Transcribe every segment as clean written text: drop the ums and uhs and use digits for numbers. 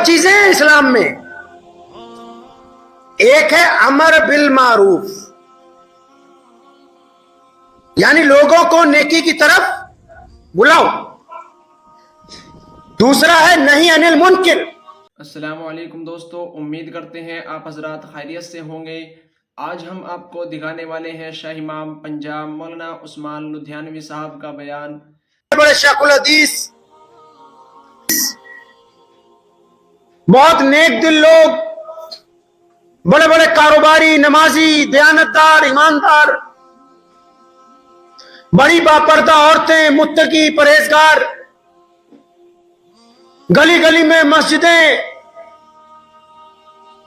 چیزیں ہیں اسلام میں، ایک ہے امر بالمعروف، یعنی لوگوں کو نیکی کی طرف بلاؤ، دوسرا ہے نہی عن المنکر۔ السلام علیکم دوستو، امید کرتے ہیں آپ حضرات خیریت سے ہوں گے۔ آج ہم آپ کو دکھانے والے ہیں شاہ امام پنجاب مولانا عثمان لدھیانوی صاحب کا بیان۔ بڑے شیخ الحدیث، بہت نیک دل لوگ، بڑے بڑے کاروباری، نمازی، دیانتدار، ایماندار، بڑی باپردہ عورتیں، متقی، پرہیزگار، گلی گلی میں مسجدیں،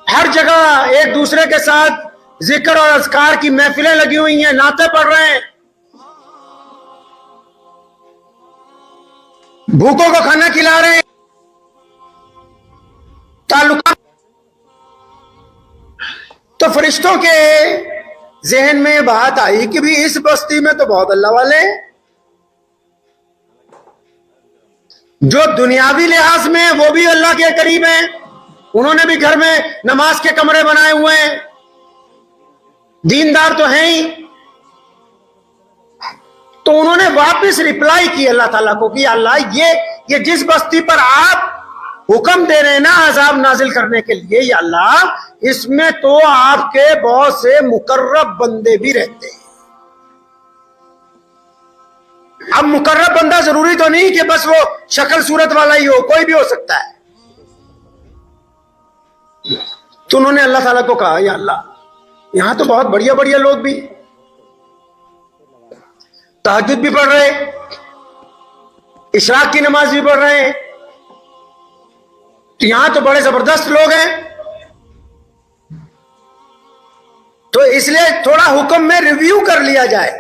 ہر جگہ ایک دوسرے کے ساتھ ذکر اور اذکار کی محفلیں لگی ہوئی ہیں، نعتیں پڑھ رہے ہیں، بھوکوں کو کھانا کھلا رہے ہیں، تعلقات۔ تو فرشتوں کے ذہن میں بات آئی کہ بھی اس بستی میں تو بہت اللہ والے ہیں، جو دنیاوی لحاظ میں وہ بھی اللہ کے قریب ہیں، انہوں نے بھی گھر میں نماز کے کمرے بنائے ہوئے ہیں، دیندار تو ہیں ہی۔ تو انہوں نے واپس ریپلائی کی اللہ تعالیٰ کو کہ اللہ یہ جس بستی پر آپ حکم دے رہے ہیں نا عذاب نازل کرنے کے لیے، یا اللہ اس میں تو آپ کے بہت سے مقرب بندے بھی رہتے ہیں۔ اب مقرب بندہ ضروری تو نہیں کہ بس وہ شکل صورت والا ہی ہو، کوئی بھی ہو سکتا ہے۔ تو انہوں نے اللہ تعالیٰ کو کہا یا اللہ یہاں تو بہت بڑھیا بڑھیا لوگ بھی تہجد بھی پڑھ رہے، اشراق کی نماز بھی پڑھ رہے ہیں، تو یہاں تو بڑے زبردست لوگ ہیں، تو اس لیے تھوڑا حکم میں ریویو کر لیا جائے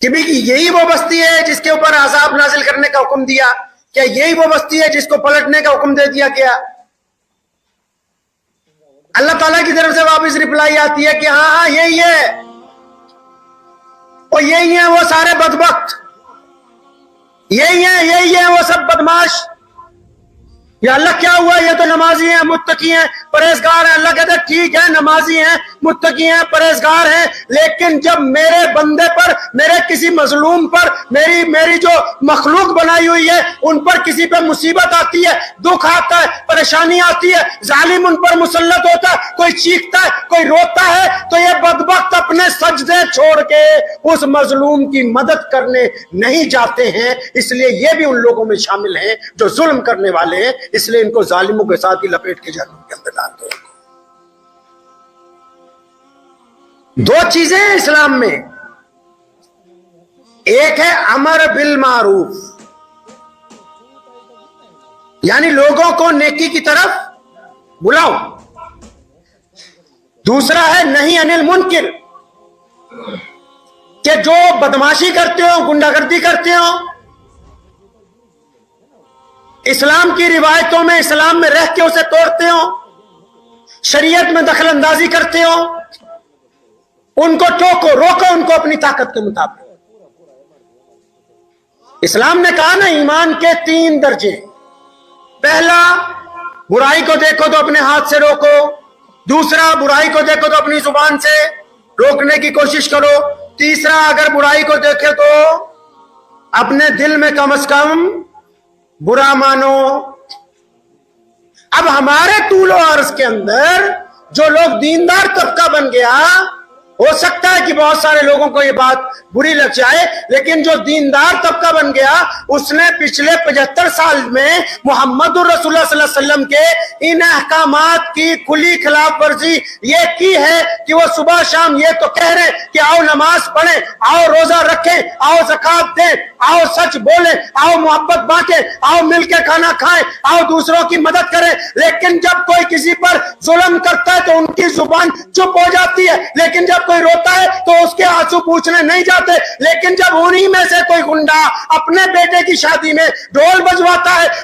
کہ بھی یہی وہ بستی ہے جس کے اوپر عذاب نازل کرنے کا حکم دیا، کیا یہی وہ بستی ہے جس کو پلٹنے کا حکم دے دیا گیا؟ اللہ تعالیٰ کی طرف سے واپس ریپلائی آتی ہے کہ ہاں یہی ہے، اور یہی ہیں وہ سارے بدبخت، یہی ہیں وہ سب بدماش۔ یا اللہ کیا ہوا؟ یہ تو نمازی ہیں، متقی ہیں، پرہیزگار ہیں۔ اللہ کہتے ہیں ٹھیک ہے، نمازی ہیں، متقی ہیں، پرہیزگار ہیں، لیکن جب میرے بندے پر، میرے کسی مظلوم پر، میری جو مخلوق بنائی ہوئی ہے ان پر کسی پہ مصیبت آتی ہے، دکھ آتا ہے، پریشانی آتی ہے، ظالم ان پر مسلط ہوتا ہے، کوئی چیختا ہے، کوئی روتا ہے، تو یہ بدبخت اپنے سجدے چھوڑ کے اس مظلوم کی مدد کرنے نہیں جاتے ہیں۔ اس لیے یہ بھی ان لوگوں میں شامل ہیں جو ظلم کرنے والے ہیں، اس لیے ان کو ظالموں کے ساتھ ہی لپیٹ کے جہنم کے اندر ڈال دو۔ دو چیزیں ہیں اسلام میں، ایک ہے امر بالمعروف، یعنی لوگوں کو نیکی کی طرف بلاؤ، دوسرا ہے نہی عن المنکر، کہ جو بدماشی کرتے ہو، گنڈا گردی کرتے ہو، اسلام کی روایتوں میں، اسلام میں رہ کے اسے توڑتے ہو، شریعت میں دخل اندازی کرتے ہو، ان کو ٹوکو، روکو ان کو اپنی طاقت کے مطابق۔ اسلام نے کہا نا ایمان کے 3 درجے، پہلا برائی کو دیکھو تو اپنے ہاتھ سے روکو، دوسرا برائی کو دیکھو تو اپنی زبان سے روکنے کی کوشش کرو، تیسرا اگر برائی کو دیکھے تو اپنے دل میں کم از کم برا مانو۔ اب ہمارے طول و عرض کے اندر جو لوگ دیندار طبقہ بن گیا، ہو سکتا ہے کہ بہت سارے لوگوں کو یہ بات بری لگ جائے، لیکن جو دیندار طبقہ بن گیا اس نے پچھلے 75 سال میں محمد الرسول اللہ صلی اللہ علیہ وسلم کے ان احکامات کی کھلی خلاف ورزی یہ کی ہے کہ وہ صبح شام یہ تو کہہ رہے کہ آؤ نماز پڑھیں، آؤ روزہ رکھیں، آؤ زکوٰۃ دیں، آؤ سچ بولیں، آؤ محبت بانٹیں، آؤ مل کے کھانا کھائیں، آؤ دوسروں کی مدد کریں، لیکن جب کوئی کسی پر ظلم کرتا ہے تو ان کی زبان چپ ہو جاتی ہے، لیکن جب کوئی روتا ہے تو اس کے آنسو پوچھنے نہیں جاتے، لیکن جب انہی میں سے کوئی گنڈا اپنے بیٹے کی شادی میں ڈھول بجواتا ہے